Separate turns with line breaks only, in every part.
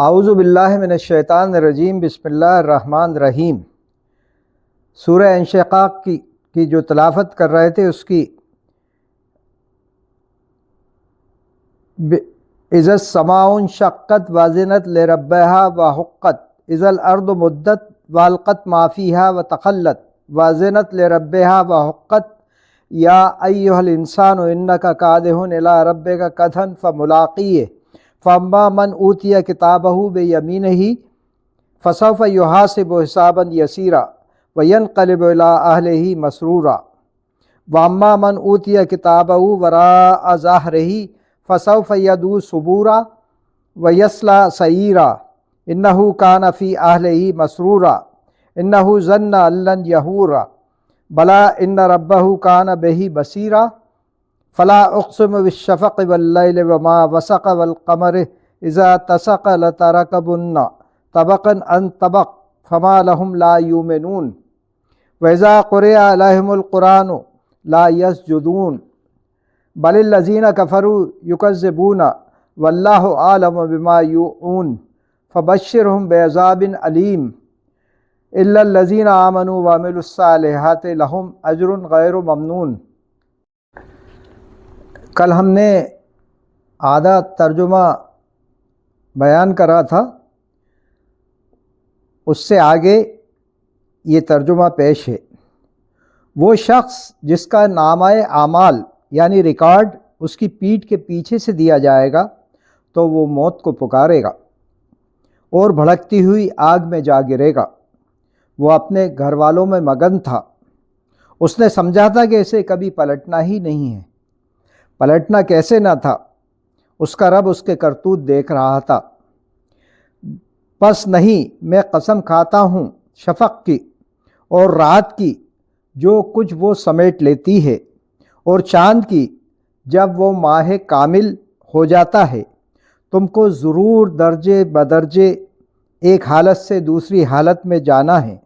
اعوذ باللہ من الشیطان الرجیم، بسم اللہ الرحمن الرحیم۔ سورہ انشقاق کی جو تلاوت کر رہے تھے اس کی اذا السماء انشقت وازنت لربها وحقت اذا الارض مدت والقت ما فيها وتخلت وازنت لربها وحقت یا ایھا الانسان انک کادح الی ربک کدحا فملاقیہ فاما من اوتی کتابہ بیمینہ فسوف یحاسب حسابا یسیرا وینقلب الی اہلہ مسرورا واما من اوتی کتابہ وراء ظہرہ فسوف یدعو ثبورا ویصلی سعیرا انہ کان فی اہلہ مسرورا انہ ظن ان لن یحورا بلا ان ربہ کان بہ بصیرا فلا اقسم بالشفق واللیل وما وسق والقمر اذا اتسق لترکبن طبقا عن طبق فما لهم لا یؤمنون واذا قرئ علیہم القرآن لا یسجدون بل الذین کفروا یکذبون واللہ اعلم بما یوعون فبشرہم بعذاب علیم الا الذین آمنوا وعملوا الصالحات لہم اجر غیر ممنون۔ کل ہم نے آدھا ترجمہ بیان کرا تھا، اس سے آگے یہ ترجمہ پیش ہے۔ وہ شخص جس کا نامہ اعمال یعنی ریکارڈ اس کی پیٹھ کے پیچھے سے دیا جائے گا تو وہ موت کو پکارے گا اور بھڑکتی ہوئی آگ میں جا گرے گا۔ وہ اپنے گھر والوں میں مگن تھا، اس نے سمجھا تھا کہ اسے کبھی پلٹنا ہی نہیں ہے۔ پلٹنا کیسے نہ تھا، اس کا رب اس کے کرتوت دیکھ رہا تھا۔ پس نہیں، میں قسم کھاتا ہوں شفق کی اور رات کی جو کچھ وہ سمیٹ لیتی ہے، اور چاند کی جب وہ ماہ کامل ہو جاتا ہے۔ تم کو ضرور درجے بدرجے ایک حالت سے دوسری حالت میں جانا ہے۔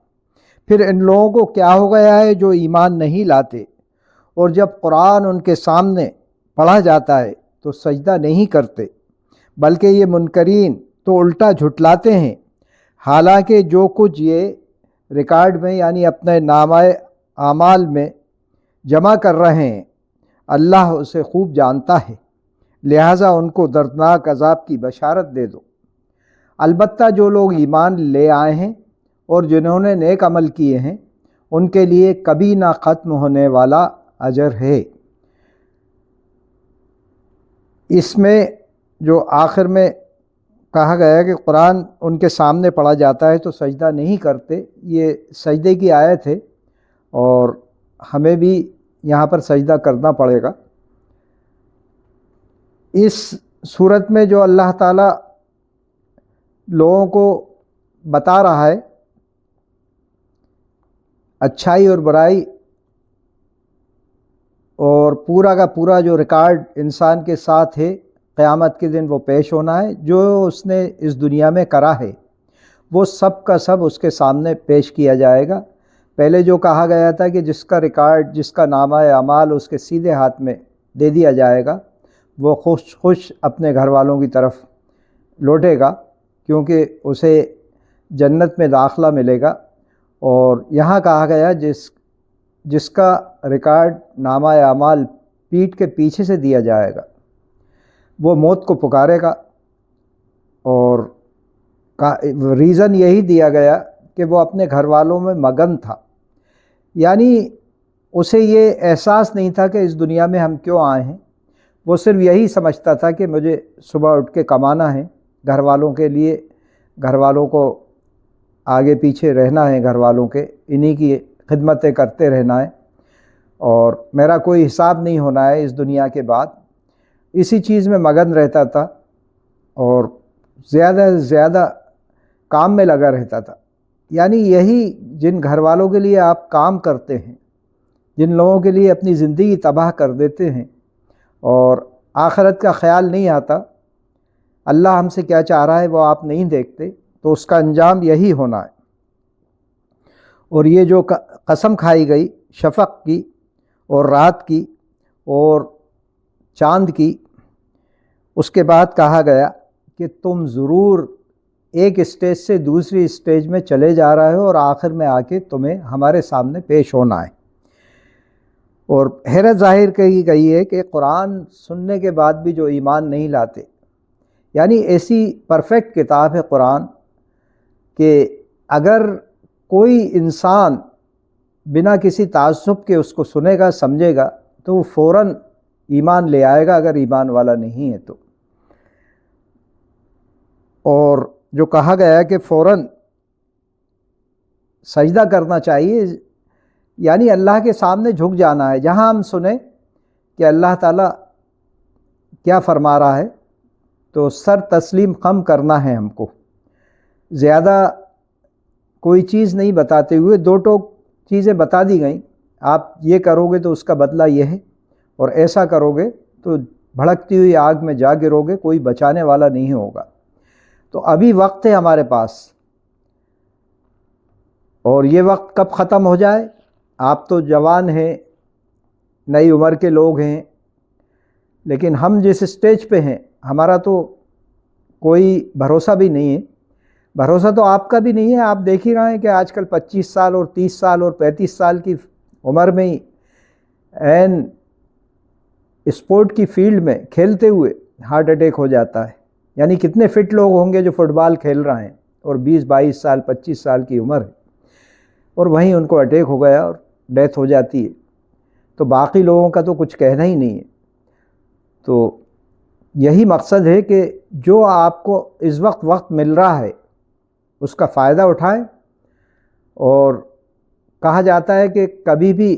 پھر ان لوگوں کو کیا ہو گیا ہے جو ایمان نہیں لاتے، اور جب قرآن ان کے سامنے پڑھا جاتا ہے تو سجدہ نہیں کرتے، بلکہ یہ منکرین تو الٹا جھٹلاتے ہیں، حالانکہ جو کچھ یہ ریکارڈ میں یعنی اپنے نامہ اعمال میں جمع کر رہے ہیں اللہ اسے خوب جانتا ہے، لہٰذا ان کو دردناک عذاب کی بشارت دے دو۔ البتہ جو لوگ ایمان لے آئے ہیں اور جنہوں نے نیک عمل کیے ہیں ان کے لیے کبھی نہ ختم ہونے والا اجر ہے۔ اس میں جو آخر میں کہا گیا ہے کہ قرآن ان کے سامنے پڑھا جاتا ہے تو سجدہ نہیں کرتے، یہ سجدے کی آیت ہے اور ہمیں بھی یہاں پر سجدہ کرنا پڑے گا۔ اس صورت میں جو اللہ تعالیٰ لوگوں کو بتا رہا ہے اچھائی اور برائی، اور پورا کا پورا جو ریکارڈ انسان کے ساتھ ہے قیامت کے دن وہ پیش ہونا ہے۔ جو اس نے اس دنیا میں کرا ہے وہ سب کا سب اس کے سامنے پیش کیا جائے گا۔ پہلے جو کہا گیا تھا کہ جس کا ریکارڈ، جس کا نامہ اعمال اس کے سیدھے ہاتھ میں دے دیا جائے گا وہ خوش خوش اپنے گھر والوں کی طرف لوٹے گا، کیونکہ اسے جنت میں داخلہ ملے گا۔ اور یہاں کہا گیا جس کا ریکارڈ نامہ اعمال پیٹھ کے پیچھے سے دیا جائے گا وہ موت کو پکارے گا، اور ریزن یہی دیا گیا کہ وہ اپنے گھر والوں میں مگن تھا، یعنی اسے یہ احساس نہیں تھا کہ اس دنیا میں ہم کیوں آئے ہیں۔ وہ صرف یہی سمجھتا تھا کہ مجھے صبح اٹھ کے کمانا ہے، گھر والوں کے لیے، گھر والوں کو آگے پیچھے رہنا ہے، گھر والوں کے انہی کی خدمتیں کرتے رہنا ہے، اور میرا کوئی حساب نہیں ہونا ہے اس دنیا کے بعد۔ اسی چیز میں مگن رہتا تھا اور زیادہ سے زیادہ کام میں لگا رہتا تھا۔ یعنی یہی جن گھر والوں کے لیے آپ کام کرتے ہیں، جن لوگوں کے لیے اپنی زندگی تباہ کر دیتے ہیں اور آخرت کا خیال نہیں آتا، اللہ ہم سے کیا چاہ رہا ہے وہ آپ نہیں دیکھتے، تو اس کا انجام یہی ہونا ہے۔ اور یہ جو قسم کھائی گئی شفق کی اور رات کی اور چاند کی، اس کے بعد کہا گیا کہ تم ضرور ایک اسٹیج سے دوسری اسٹیج میں چلے جا رہا ہے اور آخر میں آ کے تمہیں ہمارے سامنے پیش ہونا ہے۔ اور حیرت ظاہر کی گئی ہے کہ قرآن سننے کے بعد بھی جو ایمان نہیں لاتے، یعنی ایسی پرفیکٹ کتاب ہے قرآن کہ اگر کوئی انسان بنا کسی تعصب کے اس کو سنے گا، سمجھے گا، تو وہ فوراً ایمان لے آئے گا اگر ایمان والا نہیں ہے تو۔ اور جو کہا گیا ہے کہ فوراً سجدہ کرنا چاہیے، یعنی اللہ کے سامنے جھک جانا ہے۔ جہاں ہم سنیں کہ اللہ تعالیٰ کیا فرما رہا ہے تو سر تسلیم خم کرنا ہے ہم کو، زیادہ کوئی چیز نہیں بتاتے ہوئے۔ دو ٹوک چیزیں بتا دی گئیں، آپ یہ کرو گے تو اس کا بدلہ یہ ہے، اور ایسا کرو گے تو بھڑکتی ہوئی آگ میں جا گرو گے، کوئی بچانے والا نہیں ہوگا۔ تو ابھی وقت ہے ہمارے پاس، اور یہ وقت کب ختم ہو جائے؟ آپ تو جوان ہیں، نئی عمر کے لوگ ہیں، لیکن ہم جس اسٹیج پہ ہیں ہمارا تو کوئی بھروسہ بھی نہیں ہے۔ بھروسہ تو آپ کا بھی نہیں ہے۔ آپ دیکھ ہی رہے ہیں کہ آج کل 25 سال اور 30 سال اور 35 سال کی عمر میں ہی عین اسپورٹ کی فیلڈ میں کھیلتے ہوئے ہارٹ اٹیک ہو جاتا ہے۔ یعنی کتنے فٹ لوگ ہوں گے جو فٹ بال کھیل رہے ہیں اور 20-22 سال 25 سال کی عمر ہے، اور وہیں ان کو اٹیک ہو گیا اور ڈیتھ ہو جاتی ہے۔ تو باقی لوگوں کا تو کچھ کہنا ہی نہیں ہے۔ تو یہی مقصد ہے کہ جو آپ کو اس وقت مل رہا ہے اس کا فائدہ اٹھائیں، اور کہا جاتا ہے کہ کبھی بھی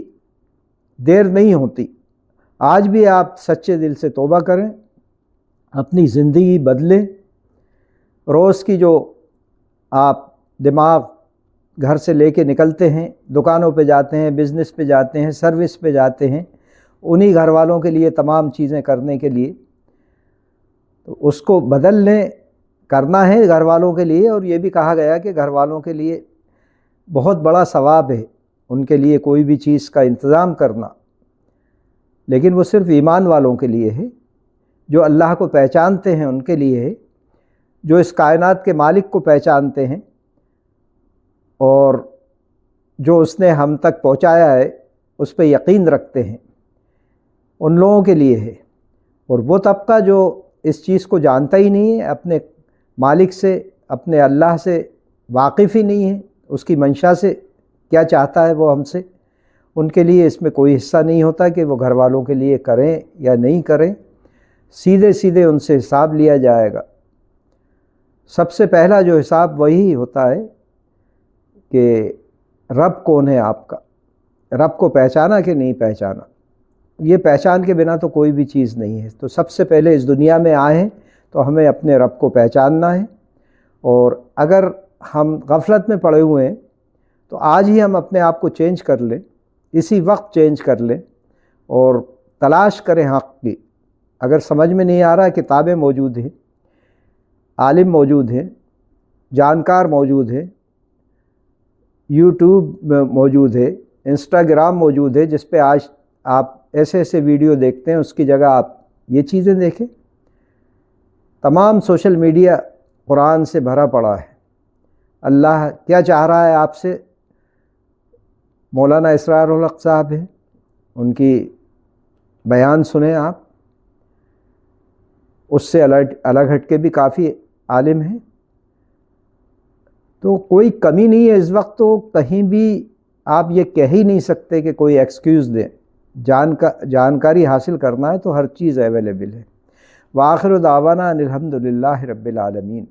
دیر نہیں ہوتی۔ آج بھی آپ سچے دل سے توبہ کریں، اپنی زندگی بدلیں۔ روز کی جو آپ دماغ گھر سے لے کے نکلتے ہیں، دکانوں پہ جاتے ہیں، بزنس پہ جاتے ہیں، سروس پہ جاتے ہیں، انہی گھر والوں کے لیے تمام چیزیں کرنے کے لیے، تو اس کو بدل لیں۔ کرنا ہے گھر والوں کے لیے، اور یہ بھی کہا گیا کہ گھر والوں کے لیے بہت بڑا ثواب ہے ان کے لیے کوئی بھی چیز کا انتظام کرنا، لیکن وہ صرف ایمان والوں کے لیے ہے، جو اللہ کو پہچانتے ہیں ان کے لیے ہے، جو اس کائنات کے مالک کو پہچانتے ہیں اور جو اس نے ہم تک پہنچایا ہے اس پہ یقین رکھتے ہیں، ان لوگوں کے لیے ہے۔ اور وہ طبقہ جو اس چیز کو جانتا ہی نہیں ہے، اپنے مالک سے، اپنے اللہ سے واقف ہی نہیں ہے، اس کی منشا سے کیا چاہتا ہے وہ ہم سے، ان کے لیے اس میں کوئی حصہ نہیں ہوتا کہ وہ گھر والوں کے لیے کریں یا نہیں کریں۔ سیدھے سیدھے ان سے حساب لیا جائے گا۔ سب سے پہلا جو حساب وہی ہوتا ہے کہ رب کون ہے آپ کا، رب کو پہچانا کہ نہیں پہچانا۔ یہ پہچان کے بنا تو کوئی بھی چیز نہیں ہے۔ تو سب سے پہلے اس دنیا میں آئے ہیں تو ہمیں اپنے رب کو پہچاننا ہے، اور اگر ہم غفلت میں پڑے ہوئے ہیں تو آج ہی ہم اپنے آپ کو چینج کر لیں، اسی وقت چینج کر لیں، اور تلاش کریں حق کی۔ اگر سمجھ میں نہیں آ رہا، کتابیں موجود ہیں، عالم موجود ہیں، جانکار موجود ہیں، یوٹیوب موجود ہے، انسٹاگرام موجود ہے، جس پہ آج آپ ایسے ایسے ویڈیو دیکھتے ہیں، اس کی جگہ آپ یہ چیزیں دیکھیں۔ تمام سوشل میڈیا قرآن سے بھرا پڑا ہے۔ اللہ کیا چاہ رہا ہے آپ سے؟ مولانا اسرار الحق صاحب ہیں، ان کی بیان سنیں آپ، اس سے الگ ہٹ کے بھی کافی عالم ہیں۔ تو کوئی کمی نہیں ہے اس وقت، تو کہیں بھی آپ یہ کہہ ہی نہیں سکتے کہ کوئی ایکسکیوز دیں۔ جانکاری حاصل کرنا ہے تو ہر چیز اویلیبل ہے۔ وآخر دعوانا ان الحمد للہ رب العالمین۔